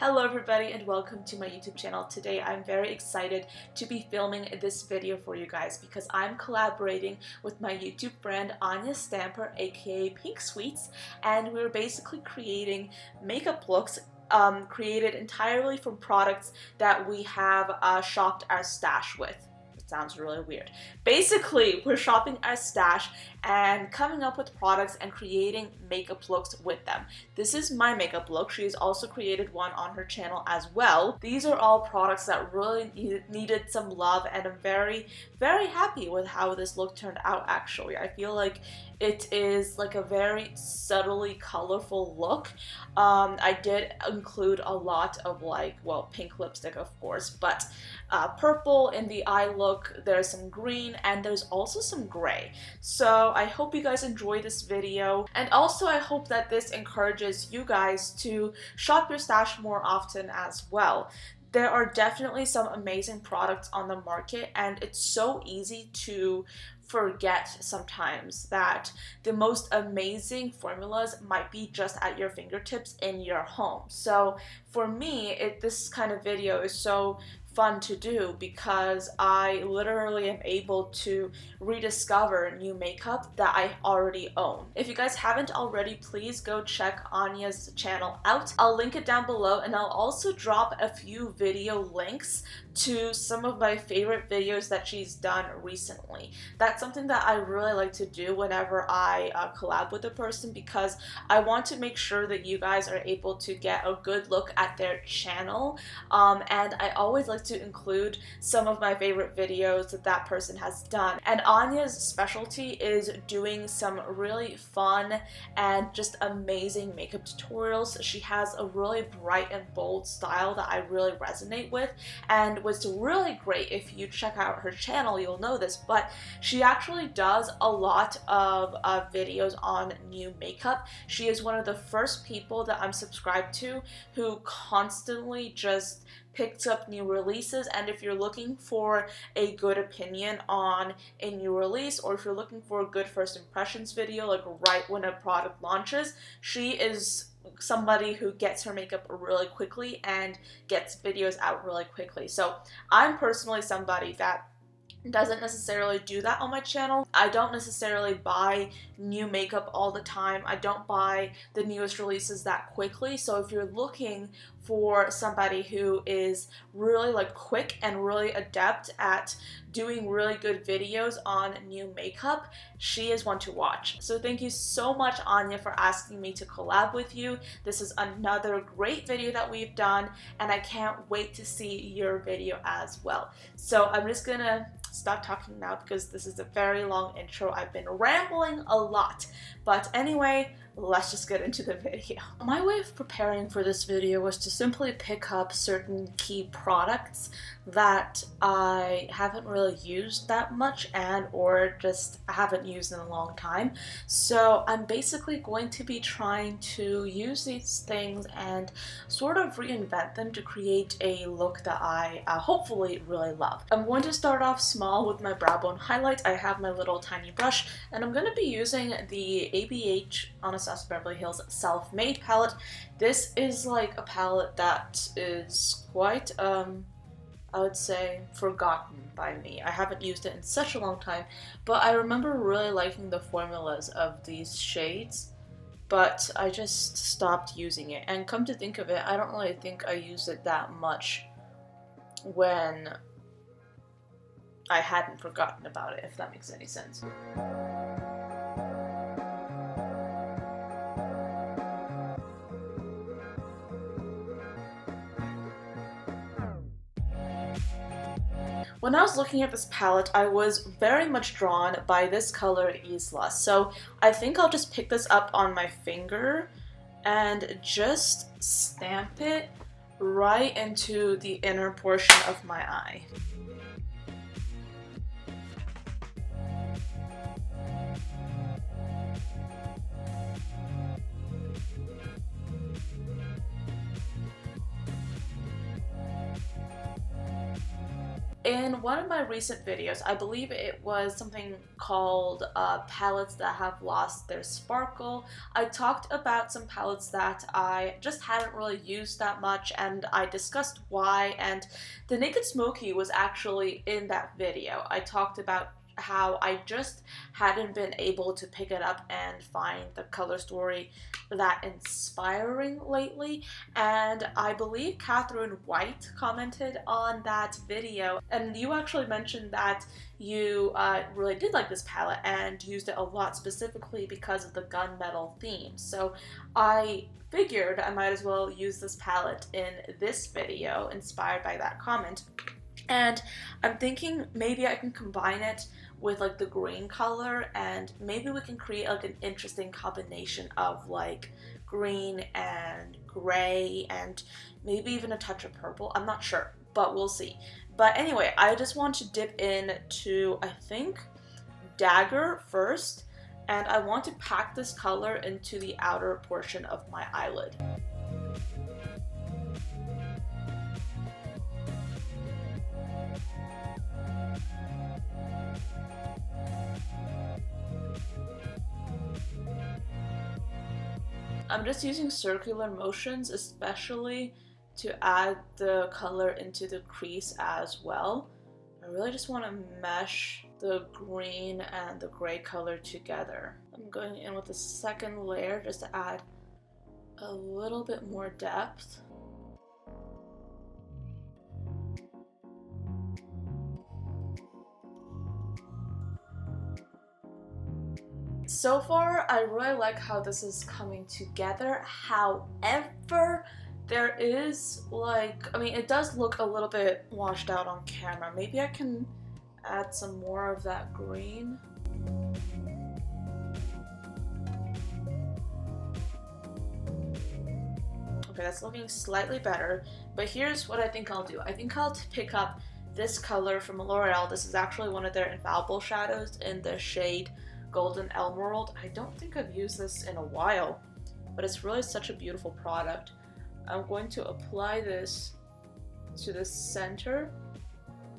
Hello everybody and welcome to my YouTube channel. Today I'm very excited to be filming this video for you guys because I'm collaborating with my YouTube friend Anya Stamper aka Pink Sweets, and we're basically creating makeup looks created entirely from products that we have shopped our stash with. Sounds really weird. Basically, we're shopping our stash and coming up with products and creating makeup looks with them. This is my makeup look. She has also created one on her channel as well. These are all products that really needed some love, and I'm very happy with how this look turned out actually. I feel like it is like a very subtly colorful look. I did include a lot of pink lipstick of course, but purple in the eye look, there's some green, and there's also some gray. So I hope you guys enjoy this video, and also I hope that this encourages you guys to shop your stash more often as well. There are definitely some amazing products on the market, and it's so easy to forget sometimes that the most amazing formulas might be just at your fingertips in your home. So for me, this kind of video is so fun to do because I literally am able to rediscover new makeup that I already own. If you guys haven't already, please go check Anya's channel out. I'll link it down below, and I'll also drop a few video links to some of my favorite videos that she's done recently. That's something that I really like to do whenever I collab with a person, because I want to make sure that you guys are able to get a good look at their channel, and I always like to include some of my favorite videos that person has done. And Anya's specialty is doing some really fun and just amazing makeup tutorials. She has a really bright and bold style that I really resonate with, and what's really great, if you check out her channel you'll know this, but she actually does a lot of videos on new makeup. She is one of the first people that I'm subscribed to who constantly just picks up new releases, and if you're looking for a good opinion on a new release, or if you're looking for a good first impressions video like right when a product launches, she is somebody who gets her makeup really quickly and gets videos out really quickly. So I'm personally somebody that doesn't necessarily do that on my channel. I don't necessarily buy new makeup all the time. I don't buy the newest releases that quickly. So if you're looking for somebody who is really quick and really adept at doing really good videos on new makeup, she is one to watch. So thank you so much, Anya, for asking me to collab with you. This is another great video that we've done, and I can't wait to see your video as well. So I'm just gonna stop talking now because this is a very long intro. I've been rambling a lot, but anyway, let's just get into the video. My way of preparing for this video was to simply pick up certain key products that I haven't really used that much and or just haven't used in a long time. So I'm basically going to be trying to use these things and sort of reinvent them to create a look that I hopefully really love. I'm going to start off small with my brow bone highlights. I have my little tiny brush, and I'm going to be using the ABH Anastasia Beverly Hills Self-Made palette. This is like a palette that is quite I would say forgotten by me. I haven't used it in such a long time, but I remember really liking the formulas of these shades, but I just stopped using it. And come to think of it, I don't really think I used it that much when I hadn't forgotten about it, if that makes any sense. When I was looking at this palette, I was very much drawn by this color, Isla. So I think I'll just pick this up on my finger and just stamp it right into the inner portion of my eye. In one of my recent videos, I believe it was something called palettes that have lost their sparkle, I talked about some palettes that I just hadn't really used that much, and I discussed why, and the Naked Smoky was actually in that video. I talked about how I just hadn't been able to pick it up and find the color story that inspiring lately, and I believe Catherine White commented on that video, and you actually mentioned that you really did like this palette and used it a lot specifically because of the gunmetal theme. So I figured I might as well use this palette in this video inspired by that comment. And I'm thinking maybe I can combine it with like the green color, and maybe we can create like an interesting combination of like green and gray and maybe even a touch of purple. I'm not sure, but we'll see. But anyway, I just want to dip into, I think, Dagger first, and I want to pack this color into the outer portion of my eyelid. I'm just using circular motions, especially to add the color into the crease as well. I really just want to mesh the green and the gray color together. I'm going in with a second layer just to add a little bit more depth. So far, I really like how this is coming together. However, there is like, I mean, it does look a little bit washed out on camera. Maybe I can add some more of that green. Okay, that's looking slightly better, but here's what I think I'll do. I think I'll pick up this color from L'Oreal. This is actually one of their infallible shadows in the shade Golden Emerald. I don't think I've used this in a while, but it's really such a beautiful product. I'm going to apply this to the center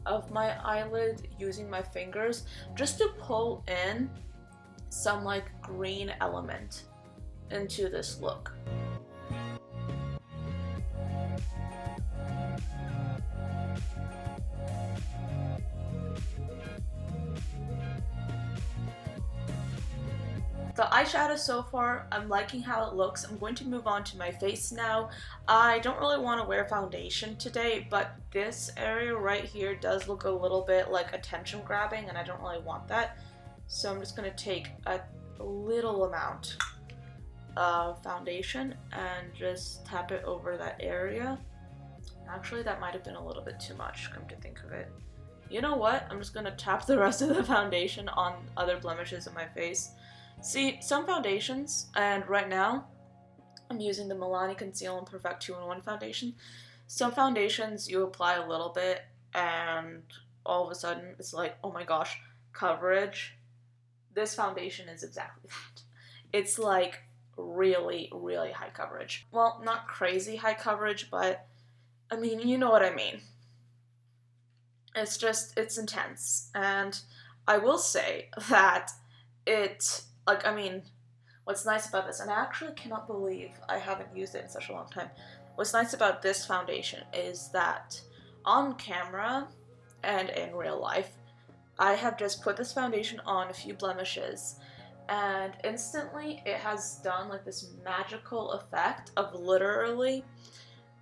of my eyelid using my fingers just to pull in some like green element into this look. The eyeshadow so far, I'm liking how it looks. I'm going to move on to my face now. I don't really want to wear foundation today, but this area right here does look a little bit like attention grabbing, and I don't really want that. So I'm just going to take a little amount of foundation and just tap it over that area. Actually, that might have been a little bit too much, come to think of it. You know what? I'm just going to tap the rest of the foundation on other blemishes in my face. See, some foundations, and right now I'm using the Milani Conceal and Perfect 2-in-1 foundation. Some foundations you apply a little bit and all of a sudden it's like, oh my gosh, coverage. This foundation is exactly that. It's like really, really high coverage. Well, not crazy high coverage, but I mean, you know what I mean. It's just, it's intense. And I will say that like, I mean, what's nice about this, and I actually cannot believe I haven't used it in such a long time. What's nice about this foundation is that on camera and in real life, I have just put this foundation on a few blemishes, and instantly it has done like this magical effect of literally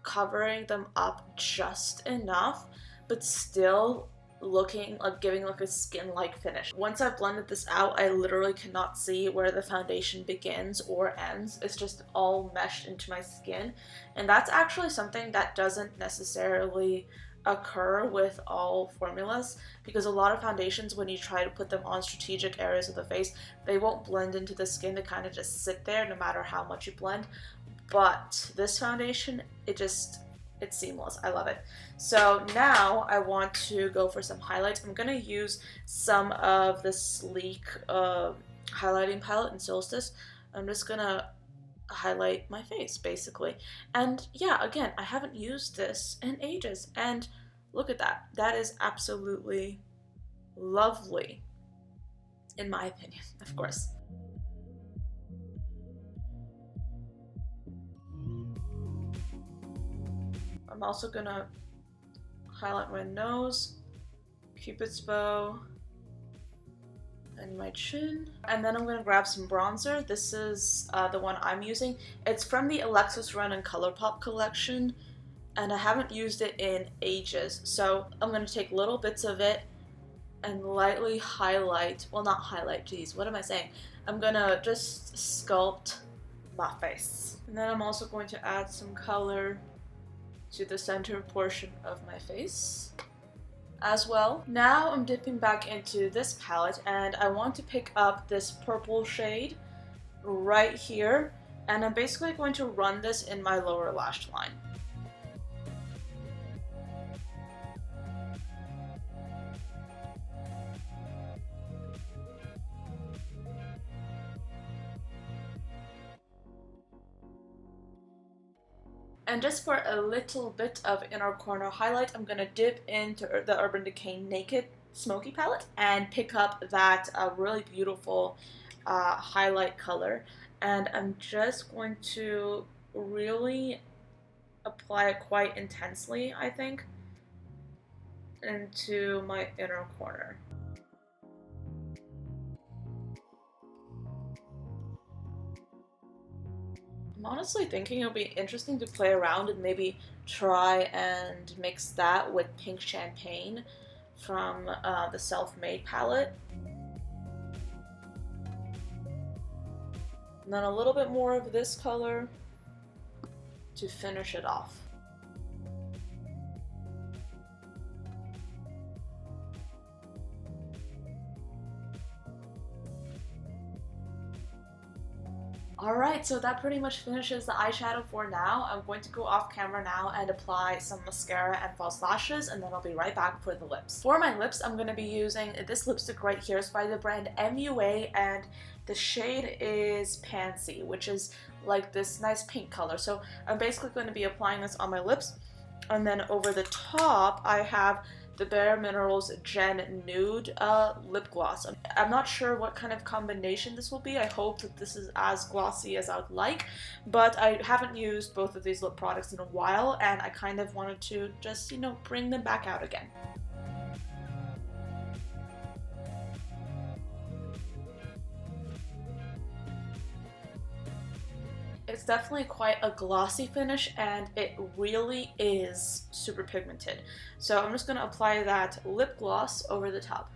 covering them up just enough, but still looking like giving like a skin-like finish. Once I've blended this out, I literally cannot see where the foundation begins or ends. It's just all meshed into my skin, and that's actually something that doesn't necessarily occur with all formulas, because a lot of foundations, when you try to put them on strategic areas of the face, they won't blend into the skin. They kind of just sit there no matter how much you blend. But this foundation, it's seamless. I love it. So now I want to go for some highlights. I'm gonna use some of the Sleek highlighting palette in Solstice. I'm just gonna highlight my face basically. And yeah, again, I haven't used this in ages, and Look at that. That is absolutely lovely, in my opinion, of course. I'm also gonna highlight my nose, Cupid's bow, and my chin. And then I'm gonna grab some bronzer. This is the one I'm using. It's from the Alexis Ren and ColourPop collection, and I haven't used it in ages. So I'm gonna take little bits of it and lightly highlight, well, not highlight, geez, what am I saying? I'm gonna just sculpt my face. And then I'm also going to add some color to the center portion of my face as well. Now I'm dipping back into this palette, and I want to pick up this purple shade right here, and I'm basically going to run this in my lower lash line. And just for a little bit of inner corner highlight, I'm gonna dip into the Urban Decay Naked Smoky palette and pick up that really beautiful highlight color. And I'm just going to really apply it quite intensely, I think, into my inner corner. I'm honestly thinking it'll be interesting to play around and maybe try and mix that with Pink Champagne from the Self-Made palette. And then a little bit more of this color to finish it off. Alright, so that pretty much finishes the eyeshadow for now. I'm going to go off camera now and apply some mascara and false lashes, and then I'll be right back for the lips. For my lips, I'm going to be using this lipstick right here. It's by the brand MUA, and the shade is Pansy, which is like this nice pink color. So I'm basically going to be applying this on my lips, and then over the top I have the Bare Minerals Gen Nude lip gloss. I'm not sure what kind of combination this will be. I hope that this is as glossy as I would like, but I haven't used both of these lip products in a while, and I kind of wanted to just, you know, bring them back out again. It's definitely quite a glossy finish, and it really is super pigmented. So I'm just going to apply that lip gloss over the top.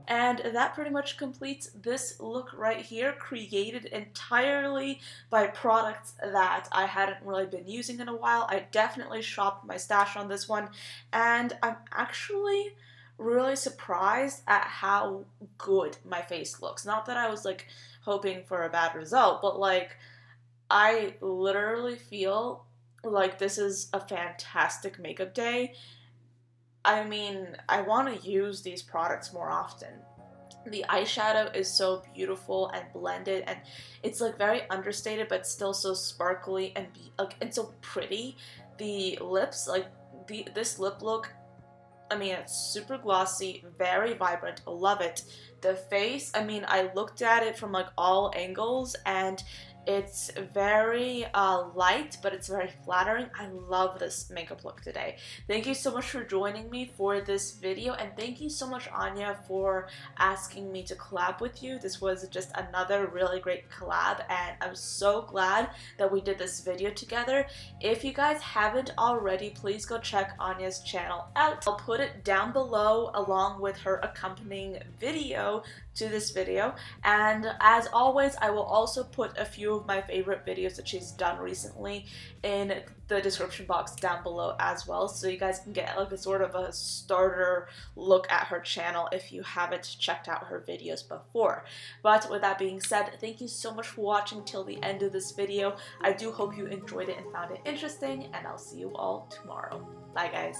And that pretty much completes this look right here, created entirely by products that I hadn't really been using in a while. I definitely shopped my stash on this one, and I'm actually really surprised at how good my face looks. Not that I was like hoping for a bad result, but like I literally feel like this is a fantastic makeup day. I mean, I want to use these products more often. The eyeshadow is so beautiful and blended, and it's like very understated but still so sparkly and so pretty. The lips, like this lip look, I mean, it's super glossy, very vibrant, love it. The face, I mean, I looked at it from like all angles, and it's very light, but it's very flattering. I love this makeup look today. Thank you so much for joining me for this video, and thank you so much, Anya, for asking me to collab with you. This was just another really great collab, and I'm so glad that we did this video together. If you guys haven't already, please go check Anya's channel out. I'll put it down below along with her accompanying video to this video, and as always, I will also put a few of my favorite videos that she's done recently in the description box down below as well, so you guys can get like a sort of a starter look at her channel if you haven't checked out her videos before. But with that being said, thank you so much for watching till the end of this video. I do hope you enjoyed it and found it interesting, and I'll see you all tomorrow. Bye guys.